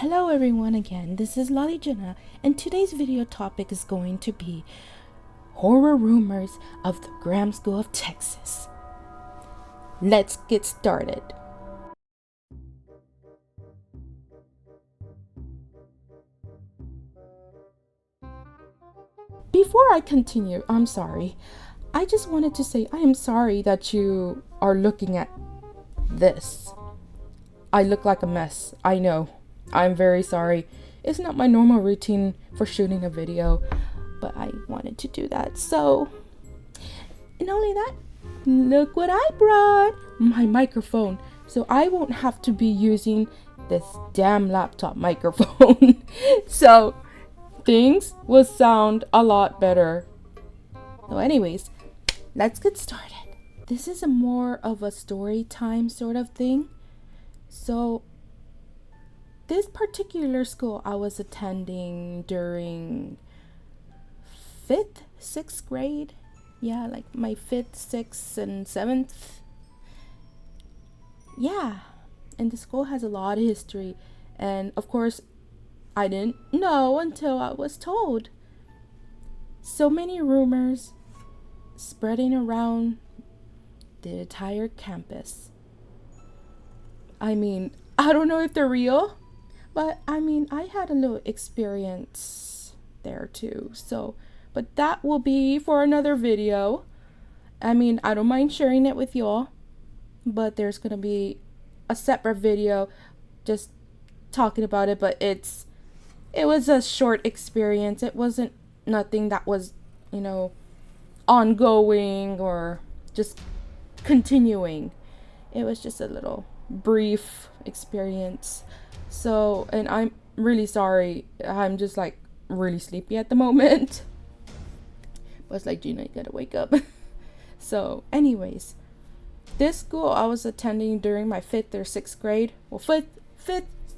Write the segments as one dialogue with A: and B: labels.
A: Hello everyone again, this is Lali Jana, and today's video topic is going to be horror rumors of the Graham School of Texas. Let's get started. Before I continue, I'm sorry. I just wanted to say I am sorry that you are looking at this. I look like a mess, I know. I'm very sorry. It's not my normal routine for shooting a video, but I wanted to do that. So, and not only that, look what I brought. My microphone. So I won't have to be using this damn laptop microphone. So things will sound a lot better. So anyways, let's get started. This is a more of a story time sort of thing. So this particular school I was attending during 5th, 6th grade. Yeah, like my 5th, 6th, and 7th. Yeah, and the school has a lot of history. And of course, I didn't know until I was told. So many rumors spreading around the entire campus. I mean, I don't know if they're real, but I mean, I had a little experience there too. So, but that will be for another video. I mean, I don't mind sharing it with y'all, but there's gonna be a separate video just talking about it. But it was a short experience. It wasn't nothing that was, ongoing or just continuing. It was just a little brief experience. So, and I'm really sorry. I'm just like really sleepy at the moment. But it's like, Gina, you gotta wake up. So, anyways, this school I was attending during my 5th or 6th grade. Well, 5th,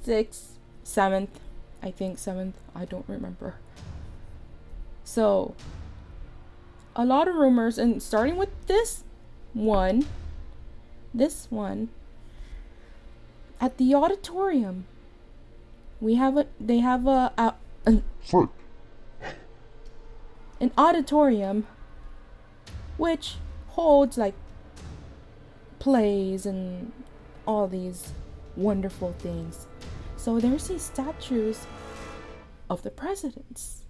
A: 6th, 7th. I think 7th. I don't remember. So, a lot of rumors, and starting with this one, at the auditorium, they have an auditorium which holds like plays and all these wonderful things. So there's these statues of the presidents.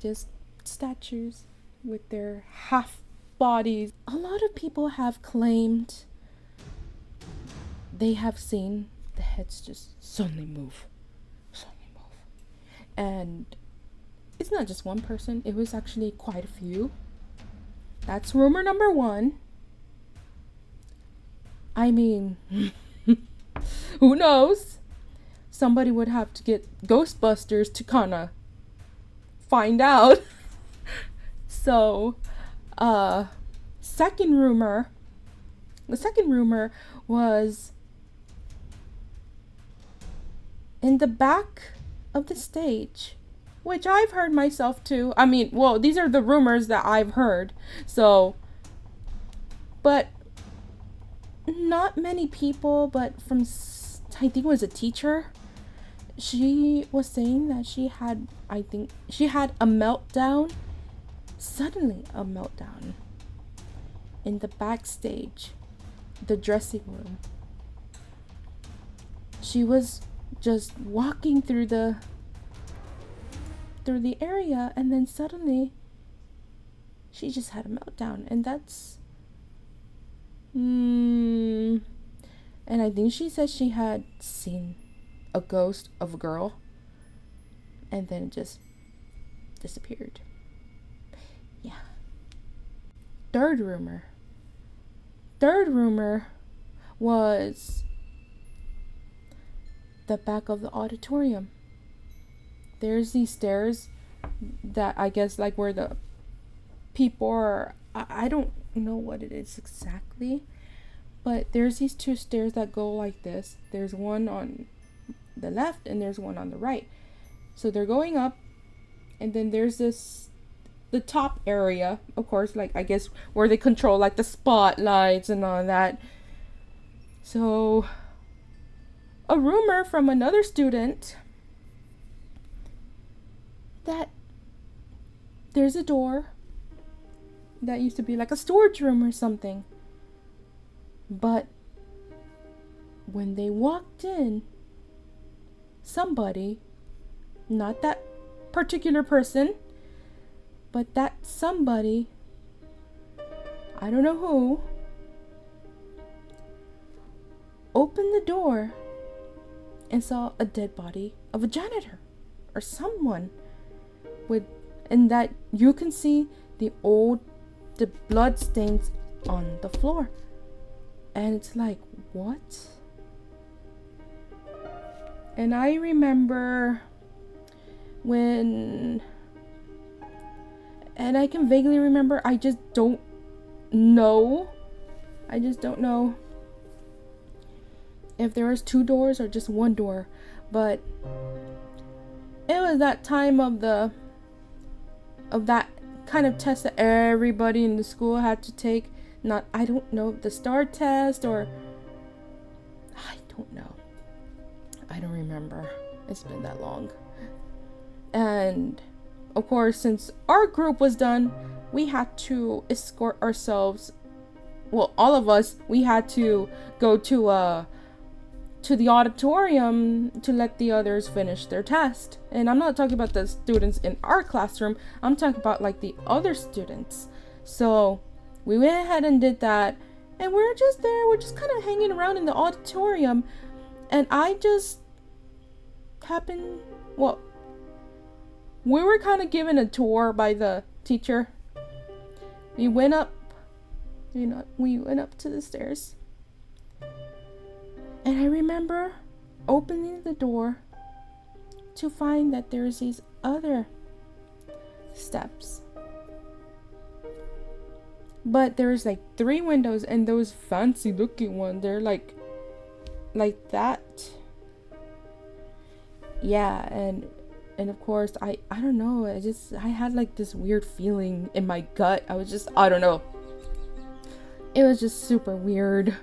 A: Just statues with their half bodies. A lot of people have claimed they have seen the heads just suddenly move. And it's not just one person, it was actually quite a few. That's rumor number one. I mean, who knows? Somebody would have to get Ghostbusters to kind of find out. So, the second rumor was in the back of the stage, which I've heard myself too. I mean, well, these are the rumors that I've heard. So, but not many people, but from, I think it was a teacher. She was saying that she had a meltdown, suddenly a meltdown, in the backstage, the dressing room. She was just walking through the area, and then suddenly she just had a meltdown. And that's and I think she said she had seen a ghost of a girl, and then it just disappeared. Yeah. Third rumor was the back of the auditorium. There's these stairs that I guess like where the people are. I don't know what it is exactly, but there's these two stairs that go like this. There's one on the left and there's one on the right. So they're going up, and then there's the top area, of course, like I guess where they control like the spotlights and all that. So a rumor from another student that there's a door that used to be like a storage room or something. But when they walked in, somebody, not that particular person, but that somebody, I don't know who, opened the door and saw a dead body of a janitor or someone and that you can see the blood stains on the floor. And it's like, what? And I remember and I can vaguely remember, I just don't know if there was 2 doors or just 1 door. But it was that time of that kind of test that everybody in the school had to take. I don't know, the STAR test, or I don't know. I don't remember. It's been that long. And of course, since our group was done, we had to escort ourselves. Well, all of us, we had to go to the auditorium to let the others finish their test. And I'm not talking about the students in our classroom. I'm talking about like the other students. So we went ahead and did that, and we're just there. We're just kind of hanging around in the auditorium, and I just happened. Well, we were kind of given a tour by the teacher. We went up to the stairs. And I remember opening the door to find that there's these other steps. But there's like 3 windows, and those fancy looking ones, they're like that. Yeah, and of course I don't know, I had like this weird feeling in my gut. I don't know. It was just super weird.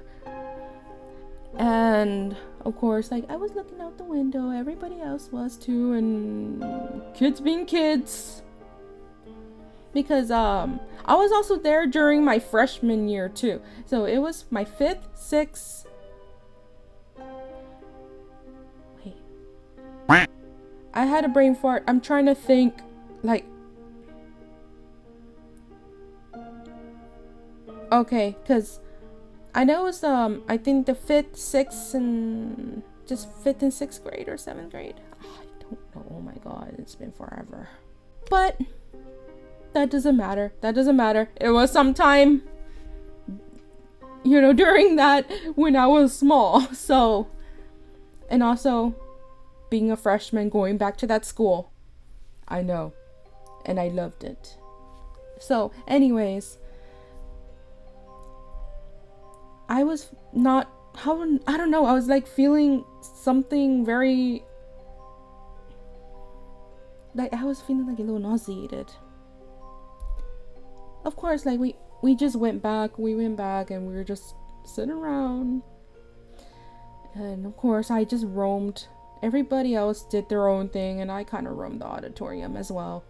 A: And of course, like, I was looking out the window, everybody else was too, and kids being kids. Because I was also there during my freshman year too. So it was my 5th, 6th. Wait. I had a brain fart. I'm trying to think, like, okay, because I know it's I think the 5th, 6th, and just 5th and 6th grade or 7th grade. I don't know. Oh my god, it's been forever. But that doesn't matter. It was sometime, during that when I was small. So, and also being a freshman going back to that school, I know, and I loved it. So, anyways, I was not, I don't know, I was like feeling something very, like, I was feeling like a little nauseated. Of course, like, we just went back and we were just sitting around. And of course, I just roamed. Everybody else did their own thing, and I kind of roamed the auditorium as well.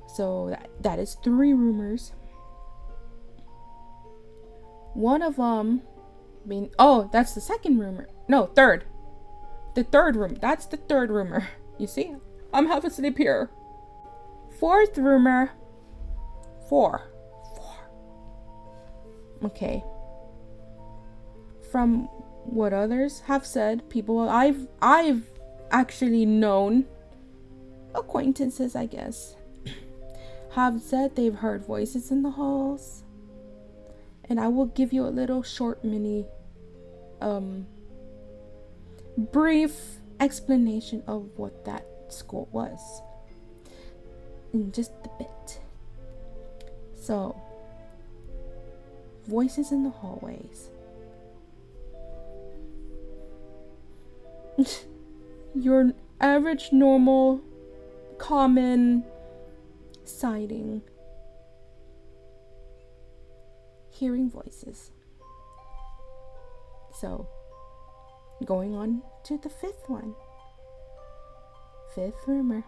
A: So that is 3 rumors. One of them being, that's the second rumor. No, third. The third rumor. That's the third rumor. You see? I'm half asleep here. 4th rumor. 4. Okay. From what others have said, people I've actually known, acquaintances, I guess, have said they've heard voices in the halls. And I will give you a little short mini brief explanation of what that school was in just a bit. So, voices in the hallways. Your average, normal, common sighting. Hearing voices. So, Going on to the fifth one. Fifth rumor.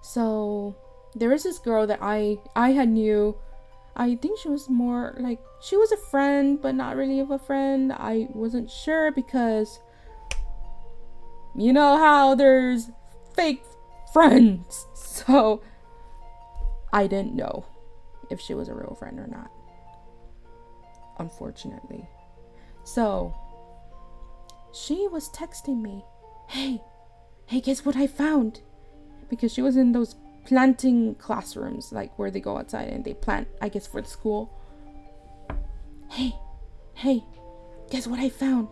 A: So there is this girl that I had knew. I think she was more like, she was a friend, but not really of a friend. I wasn't sure because you know how there's fake friends. So I didn't know if she was a real friend or not, unfortunately. So she was texting me, hey, guess what I found? Because she was in those planting classrooms, like where they go outside and they plant, I guess, for the school. Hey, guess what I found?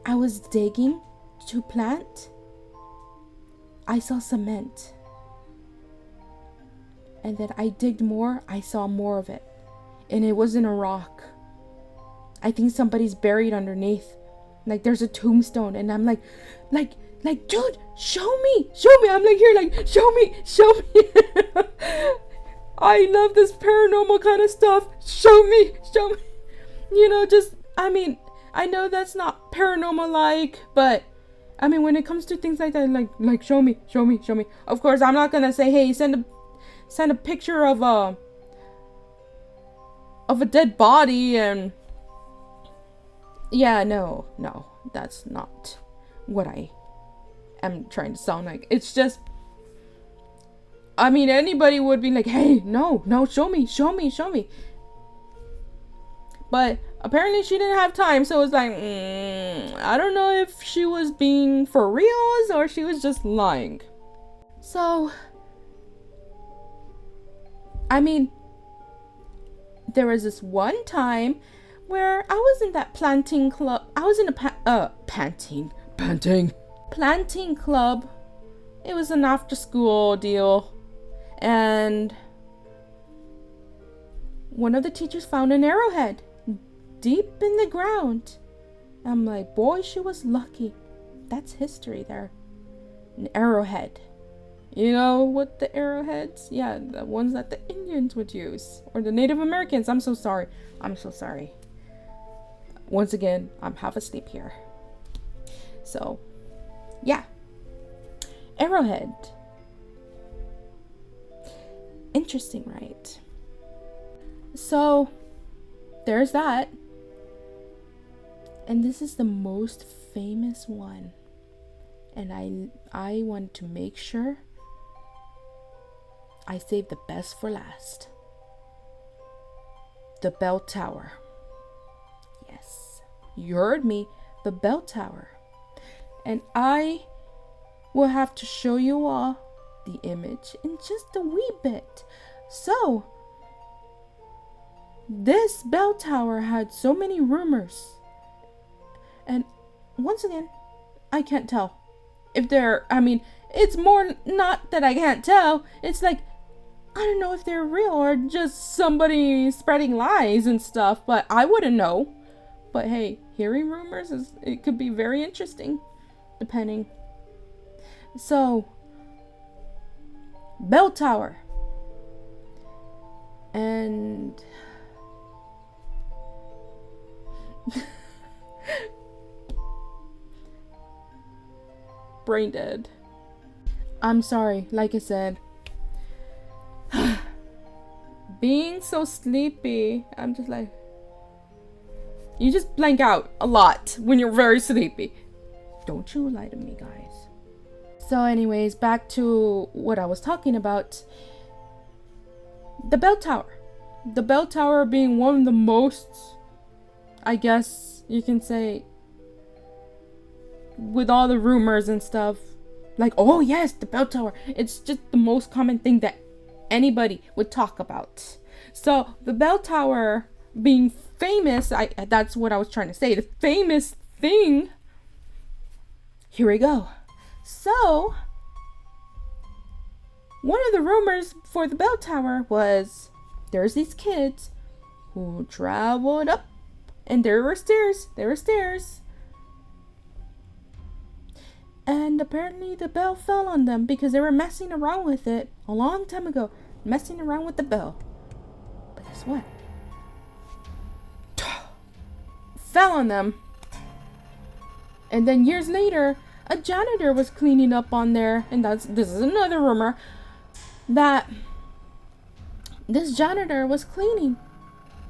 A: I was digging to plant. I saw cement. And then I digged more. I saw more of it. And it wasn't a rock. I think somebody's buried underneath. Like there's a tombstone. And I'm like, dude, show me. I'm like here, like, show me. I love this paranormal kind of stuff. Show me. You know, just, I mean, I know that's not paranormal like, but I mean, when it comes to things like that, like show me. Of course, I'm not gonna say, hey, send a picture of a dead body and yeah, no, that's not what I am trying to sound like. It's just, I mean, anybody would be like, hey, no, show me. But apparently she didn't have time, so it was like, I don't know if she was being for reals or she was just lying. So, I mean, there was this one time where I was in that planting club. I was in a planting club. It was an after school deal. And one of the teachers found an arrowhead deep in the ground. I'm like, boy, she was lucky. That's history there. An arrowhead. You know what the arrowheads? Yeah, the ones that the Indians would use. Or the Native Americans. I'm so sorry. Once again, I'm half asleep here. So, yeah. Arrowhead. Interesting, right? So, there's that. And this is the most famous one. And I want to make sure I save the best for last. The bell tower. Yes, you heard me. The bell tower. And I will have to show you all the image in just a wee bit. So, this bell tower had so many rumors. And once again, I can't tell if they're, I mean, it's more not that I can't tell. It's like, I don't know if they're real or just somebody spreading lies and stuff, but I wouldn't know. But hey, hearing rumors it could be very interesting, depending. So, bell tower. And brain dead. I'm sorry, like I said. Being so sleepy, I'm just like, you just blank out a lot when you're very sleepy. Don't you lie to me, guys. So anyways, back to what I was talking about. The bell tower. The bell tower being one of the most, I guess you can say, with all the rumors and stuff, like, oh yes, the bell tower. It's just the most common thing that anybody would talk about. So the bell tower being famous, that's what I was trying to say. The famous thing. Here we go. So one of the rumors for the bell tower was there's these kids who traveled up and there were stairs. And apparently the bell fell on them because they were messing around with it a long time ago. Messing around with the bell. But guess what? fell on them. And then years later, a janitor was cleaning up on there, and this is another rumor, that this janitor was cleaning.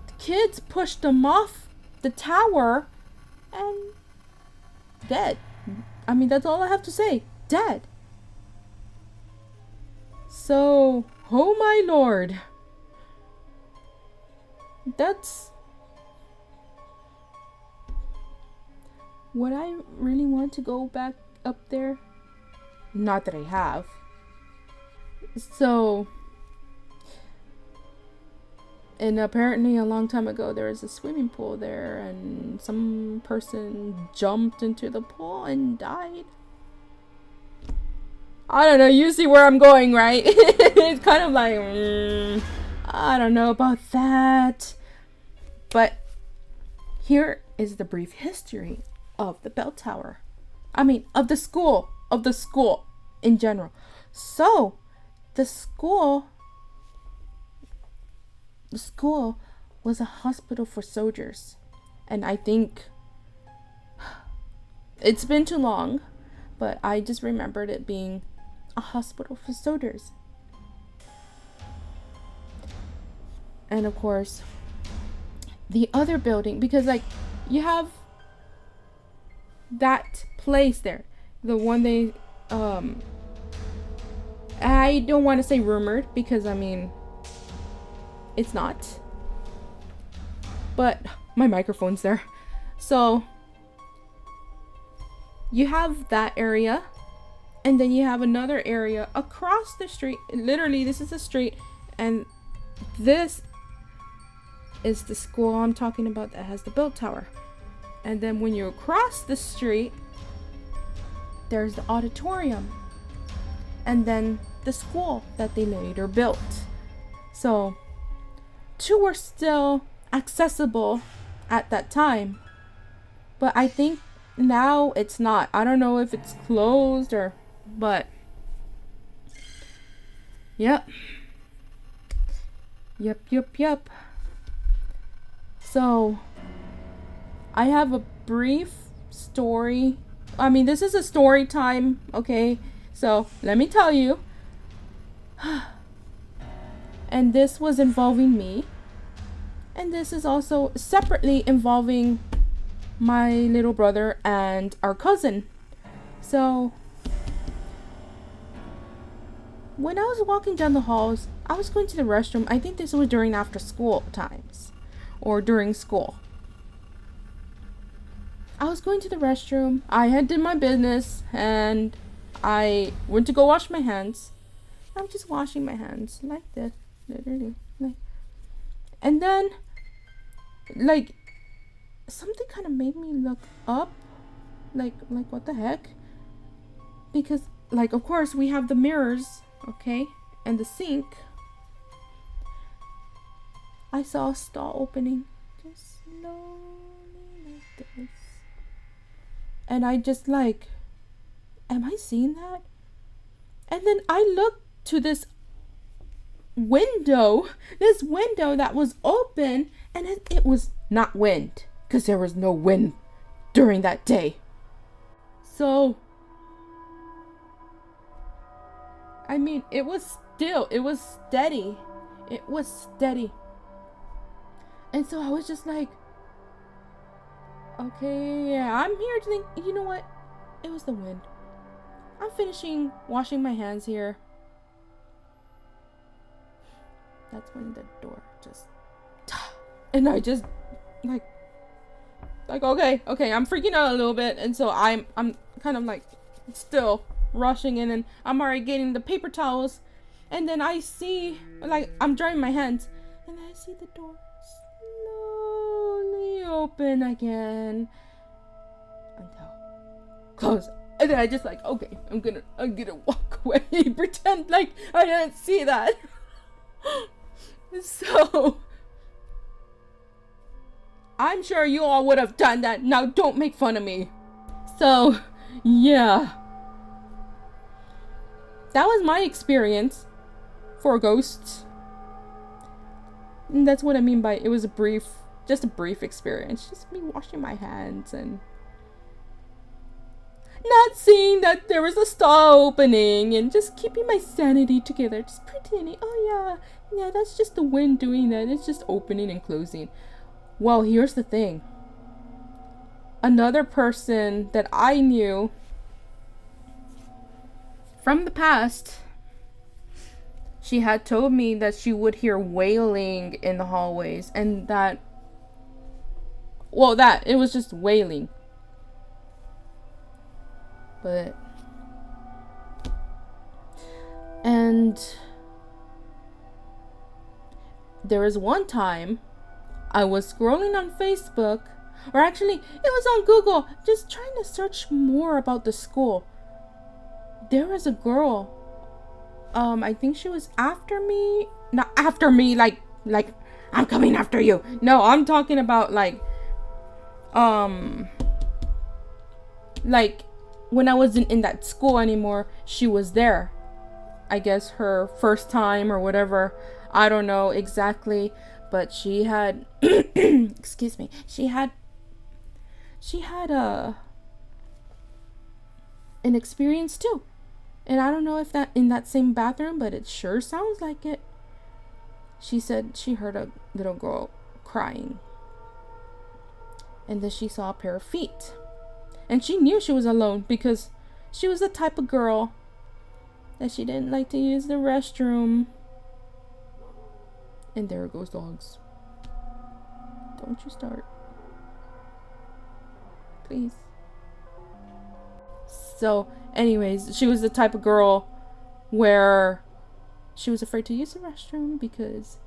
A: The kids pushed him off the tower and dead. I mean, that's all I have to say. Dead. So, oh my lord. That's... Would I really want to go back up there? Not that I have. So... And apparently a long time ago there was a swimming pool there, and some person jumped into the pool and died. I don't know, you see where I'm going, right? It's kind of like, I don't know about that. But here is the brief history of the bell tower. I mean, of the school in general. So, the school was a hospital for soldiers. And I think it's been too long, but I just remembered it being a hospital for soldiers. And of course, the other building, because like you have that place there, the one they I don't want to say rumored, because I mean it's not, but my microphone's there. So you have that area, and then you have another area across the street. Literally, this is the street, and this is the school I'm talking about that has the bell tower. And then when you cross the street, there's the auditorium, and then the school that they later built. So two were still accessible at that time, but I think now it's not. I don't know if it's closed or, but yep. So I have a brief story. I mean, this is a story time, okay? So let me tell you. And this was involving me. And this is also separately involving my little brother and our cousin. So when I was walking down the halls, I was going to the restroom. I think this was during after school times or during school. I was going to the restroom. I had did my business and I went to go wash my hands. I'm just washing my hands like this, literally. Like, and then, like, something kind of made me look up. Like what the heck? Because, like, of course, we have the mirrors, okay, and the sink. I saw a stall opening, just slowly like this. And I just like, am I seeing that? And then I looked to this window that was open, and it was not wind, because there was no wind during that day. So, I mean, it was steady. And so I was just like, okay, yeah, I'm here to think, you know what? It was the wind. I'm finishing washing my hands here. That's when the door just, and I just like okay, I'm freaking out a little bit, and so I'm kind of like still rushing in, and I'm already getting the paper towels, and then I see, like, I'm drying my hands, and I see the door slowly open again until close. And then I just like, okay, I'm gonna walk away, pretend like I didn't see that. So I'm sure you all would have done that. Now don't make fun of me. So yeah, that was my experience for ghosts. And that's what I mean by it was a brief just a brief experience. Just me washing my hands and not seeing that there was a stall opening and just keeping my sanity together. Just pretending, oh yeah, that's just the wind doing that. It's just opening and closing. Well, here's the thing. Another person that I knew from the past, she had told me that she would hear wailing in the hallways, and that it was just wailing. And there was one time I was scrolling on Facebook, or actually it was on Google, just trying to search more about the school. There was a girl, I think she was after me. Not after me like I'm coming after you. No, I'm talking about like when I wasn't in that school anymore, she was there. I guess her first time or whatever. I don't know exactly, but she had excuse me. She had an experience too. And I don't know if that in that same bathroom, but it sure sounds like it. She said she heard a little girl crying. And then she saw a pair of feet. And she knew she was alone because she was the type of girl that she didn't like to use the restroom. And there goes dogs. Don't you start. Please. So, anyways, she was the type of girl where she was afraid to use the restroom because,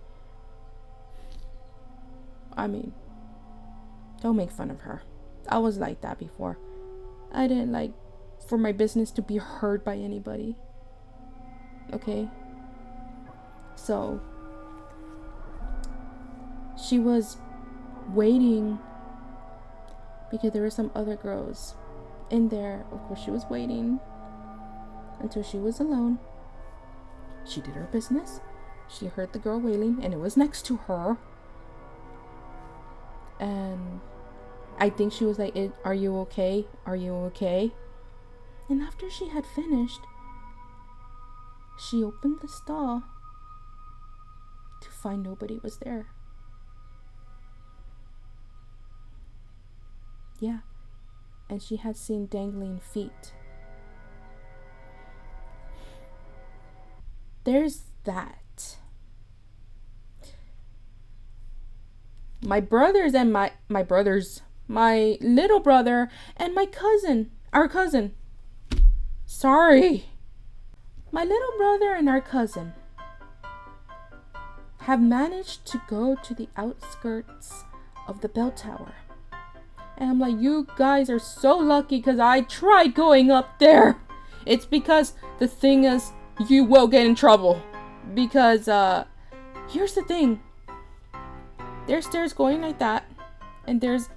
A: I mean, don't make fun of her. I was like that before. I didn't like for my business to be heard by anybody. Okay? So, she was waiting because there were some other girls in there. Of course, she was waiting until she was alone. She did her business. She heard the girl wailing, and it was next to her. And I think she was like, are you okay? Are you okay? And after she had finished, she opened the stall to find nobody was there. Yeah. And she had seen dangling feet. There's that. My little brother and our cousin. Sorry. My little brother and our cousin have managed to go to the outskirts of the bell tower. And I'm like, you guys are so lucky because I tried going up there. It's because the thing is, you will get in trouble. Because, here's the thing. There's stairs going like that. And there's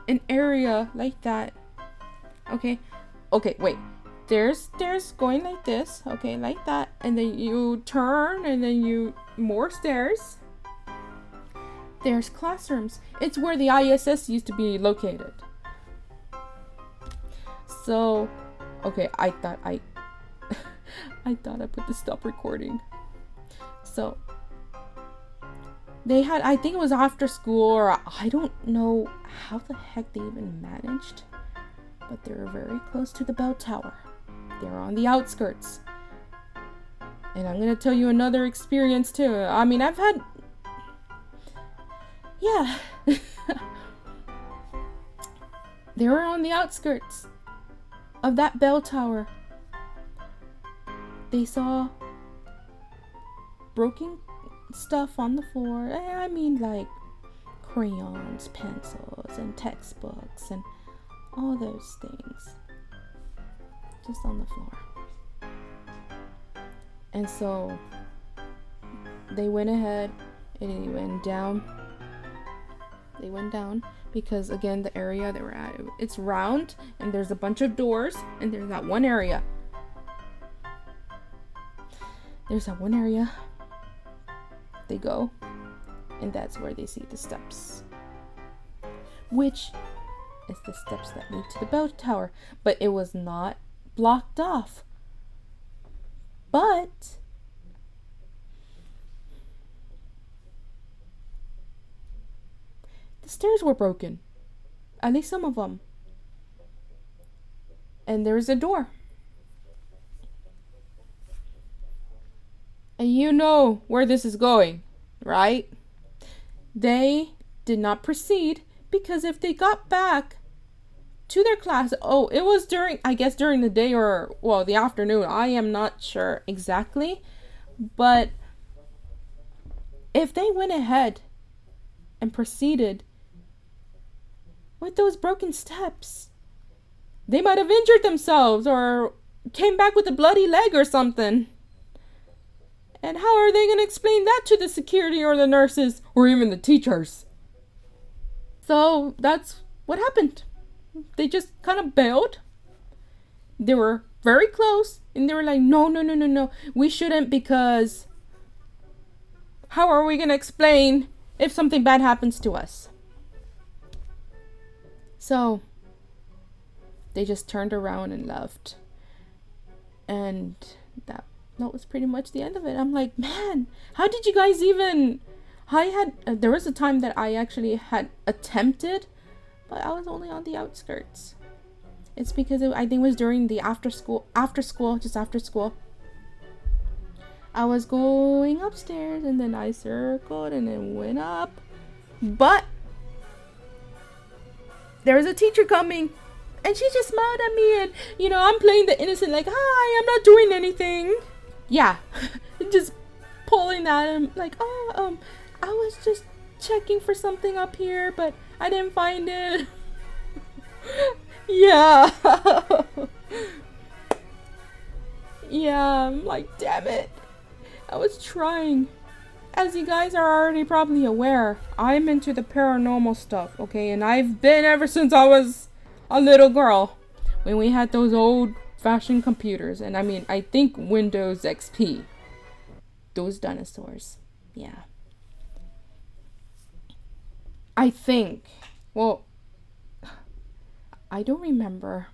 A: an area like that. Okay, wait. There's stairs going like this. Okay, like that. And then you turn and then more stairs. There's classrooms. It's where the ISS used to be located. So, okay, I thought I put the stop recording. So, they had, I think it was after school, or I don't know how the heck they even managed, but they were very close to the bell tower. They were on the outskirts. And I'm going to tell you another experience too. I mean, I've had, yeah. They were on the outskirts of that bell tower. They saw broken stuff on the floor. I mean, like crayons, pencils, and textbooks, and all those things. Just on the floor. And so they went ahead and they went down. They went down because, again, the area they were at, it's round and there's a bunch of doors, and there's that one area. They go, and that's where they see the steps. which is the steps that lead to the bell tower. But it was not blocked off. But the stairs were broken. At least some of them. And there's a door. And you know where this is going, right? They did not proceed because if they got back to their class, it was during the day or, well, the afternoon. I am not sure exactly. But if they went ahead and proceeded with those broken steps, they might have injured themselves or came back with a bloody leg or something. And how are they going to explain that to the security or the nurses or even the teachers? So that's what happened. They just kind of bailed. They were very close and they were like, no, we shouldn't, because how are we going to explain if something bad happens to us? So they just turned around and left. And that was pretty much the end of it. I'm like, man, how did you guys even... there was a time that I actually had attempted, but I was only on the outskirts. It's because I think it was during the after school. I was going upstairs and then I circled and then went up. But there was a teacher coming and she just smiled at me, and I'm playing the innocent, like, hi, I'm not doing anything. Yeah, just pulling at him like, I was just checking for something up here, but I didn't find it. Yeah. Yeah, I'm like, damn it. I was trying. As you guys are already probably aware, I'm into the paranormal stuff, okay? And I've been ever since I was a little girl, when we had those old-fashioned computers. And I think Windows XP. Those dinosaurs. Yeah. I think. Well, I don't remember.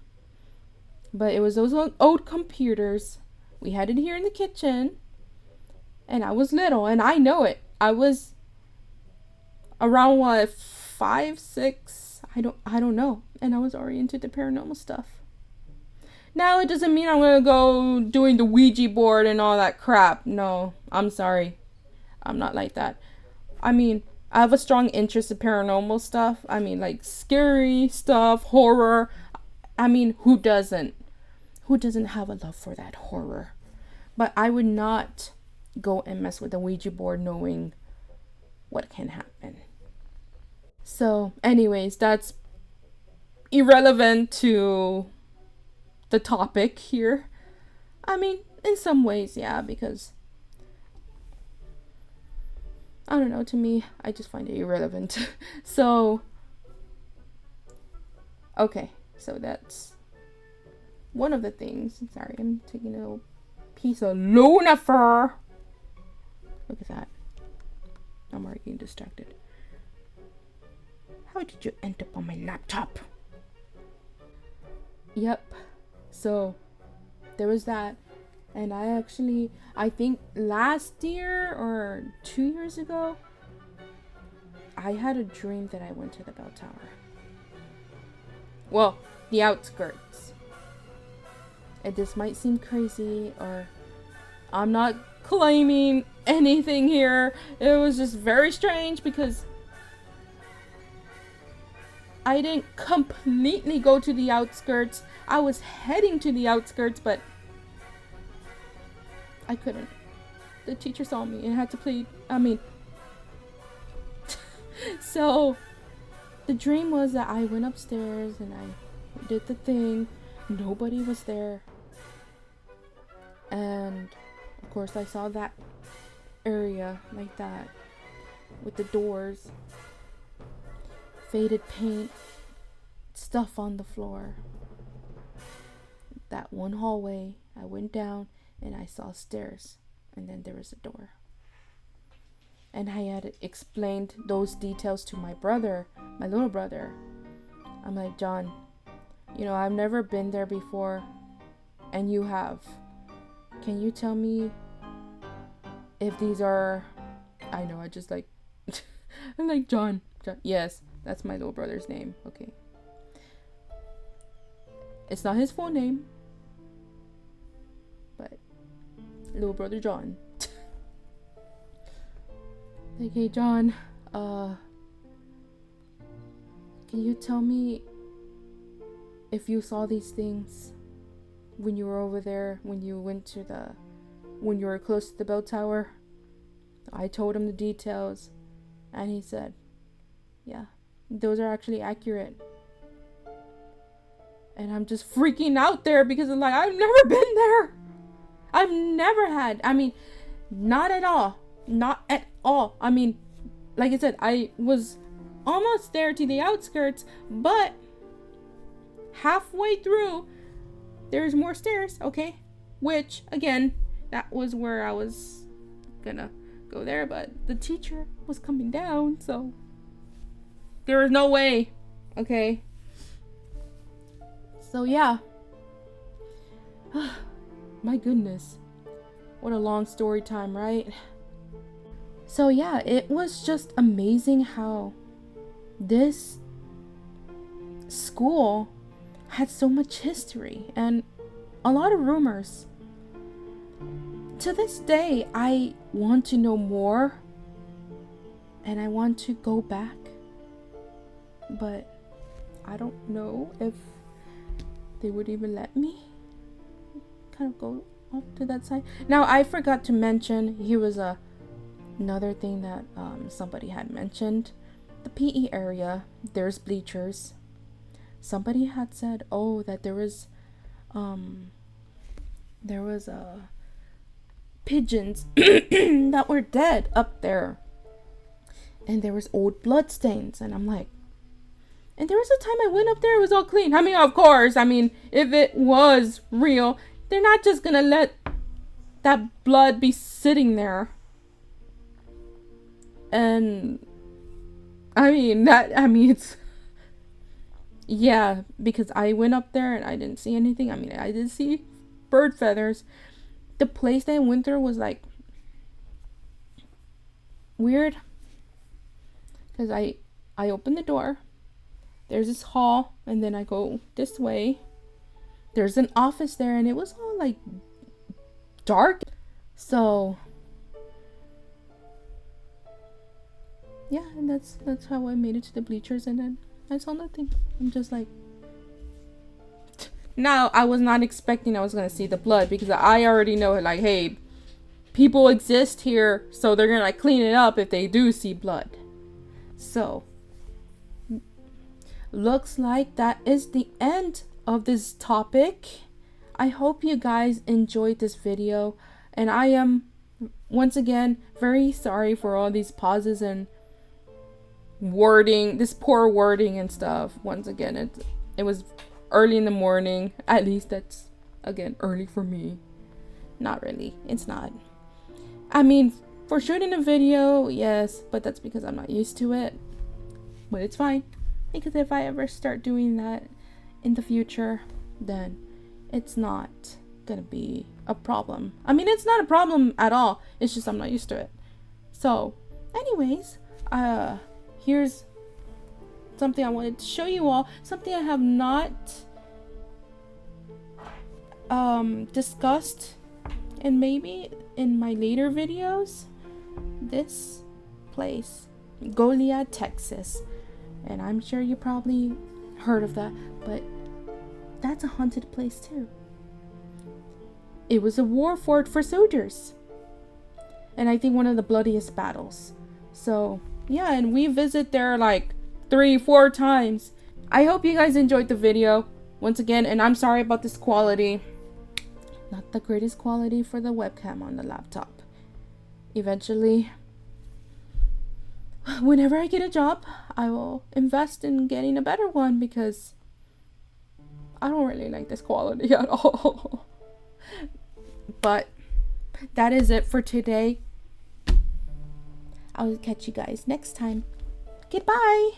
A: But it was those old computers. We had it here in the kitchen. And I was little, and I know it. I was around 5, 6, I don't know. And I was oriented to paranormal stuff. Now it doesn't mean I'm gonna go doing the Ouija board and all that crap. No, I'm sorry. I'm not like that. I have a strong interest in paranormal stuff. Like scary stuff, horror. Who doesn't? Who doesn't have a love for that horror? But I would not go and mess with the Ouija board knowing what can happen. So anyways, that's irrelevant to the topic here. In some ways, yeah, because I don't know, to me, I just find it irrelevant. So okay, so that's one of the things. Sorry, I'm taking a little piece of Luna fur. Look at that. I'm already getting distracted. How did you end up on my laptop? Yep. So there was that. And I think last year or 2 years ago, I had a dream that I went to the bell tower. Well, the outskirts. And this might seem crazy, or I'm not claiming anything here. It was just very strange because I didn't completely go to the outskirts. I was heading to the outskirts, but I couldn't. The teacher saw me and had to plead. So the dream was that I went upstairs and I did the thing. Nobody was there. And of course I saw that area like that with the doors, faded paint, stuff on the floor. That one hallway, I went down and I saw stairs, and then there was a door. And I had explained those details to my brother, my little brother. I'm like, John, I've never been there before, and you have. Can you tell me if these are... I know, I just like... I'm like, John. Yes, that's my little brother's name. Okay. It's not his full name, but little brother John. Like, hey, John, can you tell me if you saw these things when you were over there, when you were close to the bell tower? I told him the details, and he said, yeah, those are actually accurate. And I'm just freaking out there because I'm like, I've never been there. I've never had. I mean, not at all. Not at all. I mean, like I said, I was almost there to the outskirts, but halfway through, there's more stairs, okay? Which, again, that was where I was gonna go there, but the teacher was coming down, so there was no way, okay? So yeah. My goodness. What a long story time, right? So yeah, it was just amazing how this school had so much history and a lot of rumors. To this day, I want to know more and I want to go back, but I don't know if they would even let me kind of go off to that side. Now, I forgot to mention, here was another thing that somebody had mentioned. The PE area, there's bleachers. Somebody had said, that there was pigeons that were dead up there, and there was old blood stains. And I'm like, and there was a time I went up there, it was all clean. I mean, of course, if it was real, they're not just gonna let that blood be sitting there. And it's, yeah, because I went up there and I didn't see anything. I did see bird feathers. The place that I went through was like weird, because I opened the door, there's this hall, and then I go this way, there's an office there, and it was all like dark. So yeah, and that's how I made it to the bleachers, and then I saw nothing. I'm just like, now I was not expecting I was gonna see the blood, because I already know, like, hey, people exist here, so they're gonna like clean it up if they do see blood. So looks like that is the end of this topic. I hope you guys enjoyed this video, and I am once again very sorry for all these pauses and wording, this poor wording and stuff. Once again, it was early in the morning. At least that's, again, early for me. Not really, it's not. For shooting a video, yes, but that's because I'm not used to it. But it's fine, because if I ever start doing that in the future, then it's not gonna be a problem. It's not a problem at all, it's just I'm not used to it. So anyways, here's something I wanted to show you all, something I have not discussed, and maybe in my later videos. This place, Goliad, Texas, and I'm sure you probably heard of that, but that's a haunted place too. It was a war fort for soldiers, and I think one of the bloodiest battles. So yeah, and we visit there like 3-4 times. I hope you guys enjoyed the video once again, and I'm sorry about this quality. Not the greatest quality for the webcam on the laptop. Eventually, whenever I get a job, I will invest in getting a better one, because I don't really like this quality at all. But that is it for today. I'll catch you guys next time. Goodbye.